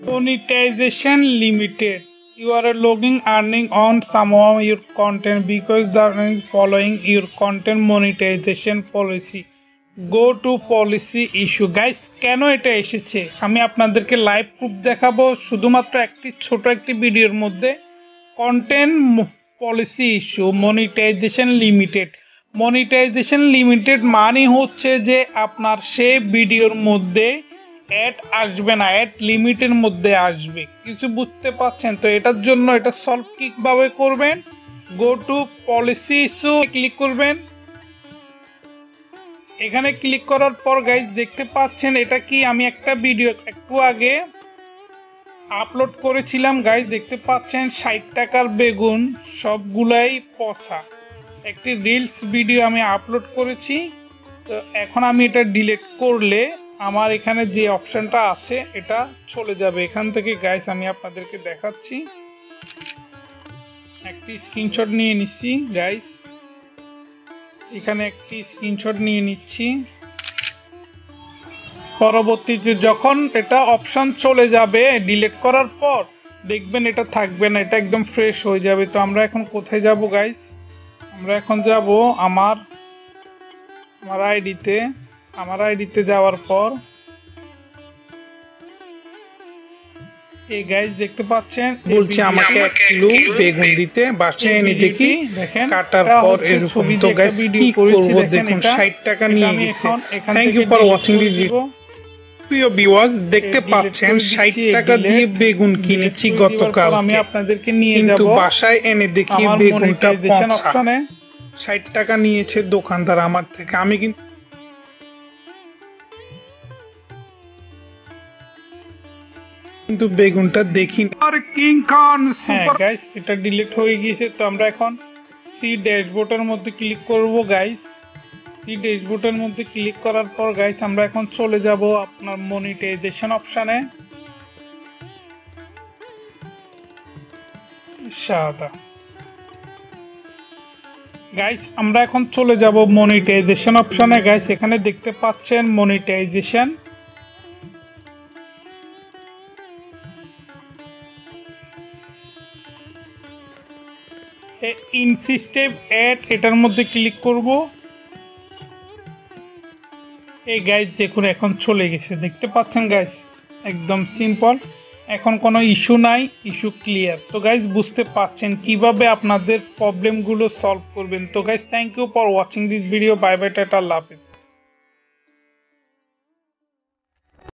Monetization limited. You are logging earning on some of your content because the is following your content monetization policy. Go to policy issue. Guys, কেন এটা এসেছে আমি আপনাদেরকে live proof দেখাবো শুধুমাত্র ছোট একটি ভিডিওর মধ্যে। Content policy issue monetization limited. Monetization limited মানে হচ্ছে যে আপনার সেই ভিডিওর মধ্যে অ্যাড আসবে না, অ্যাড লিমিটের মধ্যে আসবে। কিছু বুঝতে পারছেন তো? এটার জন্য এটা সলভ কিভাবে করবেন? Go to policy issue click করবেন। এখানে ক্লিক করার পর গাইজ দেখতে পাচ্ছেন এটা কি আমি একটা ভিডিও একটু আগে আপলোড করেছিলাম। গাইজ দেখতে পাচ্ছেন 60 টাকার বেগুন সবগুলাই পচা, একটি রিলস ভিডিও আমি আপলোড করেছি। তো এখন আমি এটা ডিলিট করলে আমার এখানে যে অপশনটা আছে এটা চলে যাবে এখান থেকে। গাইস আমি আপনাদেরকে দেখাচ্ছি, একটি স্ক্রিনশট নিয়ে নিচ্ছি। গাইস এখানে একটি স্ক্রিনশট নিয়ে নিচ্ছি। পরবর্তীতে যখন এটা অপশন চলে যাবে ডিলিট করার পর দেখবেন এটা থাকবে না, এটা একদম ফ্রেশ হয়ে যাবে। তো আমরা এখন কোথায় যাব গাইস? আমরা এখন যাব আমার আইডিতে যাওয়ার পর এই গাইস দেখতে পাচ্ছেন বলছে আমাকে 1 কিলো বেগুন দিতে, বাসায় এনে দেখি দেখেন কাটার পর এরকম। তো গাইস ভিডিও করেছি দেখুন 60 টাকা নিয়ে নিয়েছে। Thank you for watching this video. প্রিয় ভিউয়ার্স দেখতে পাচ্ছেন 60 টাকা দিয়ে বেগুন কিনেছি গতকাল। আমি আপনাদেরকে নিয়ে যাব, কিন্তু বাসায় এনে দেখি বেগুনটা পচা। 60 টাকা নিয়েছে দোকানদার আমার থেকে, আমি কিন্তু বেগুনটা দেখিনি। আর কিং খান। হ্যাঁ গাইস এটা ডিলিট হয়ে গিয়েছে। তো আমরা এখন সি ড্যাশবোর্ডের মধ্যে ক্লিক করব গাইস। সি ড্যাশবোর্ডের মধ্যে ক্লিক করার পর গাইস আমরা এখন চলে যাব আপনার মনিটাইজেশন অপশনে। সাদা গাইস আমরা এখন চলে যাব মনিটাইজেশন অপশনে। গাইস এখানে দেখতে পাচ্ছেন মনিটাইজেশন। ইনসিস্টেভ অ্যাড এটার মধ্যে ক্লিক করব। এই গাইস দেখুন এখন চলে গেছে, দেখতে পাচ্ছেন গাইস একদম সিম্পল, এখন কোনো ইস্যু নাই, ইস্যু ক্লিয়ার। তো গাইস বুঝতে পাচ্ছেন কিভাবে আপনাদের প্রবলেমগুলো সলভ করবেন। তো guys thank you for watching this video. Bye bye, tata, আল্লাহ হাফেজ।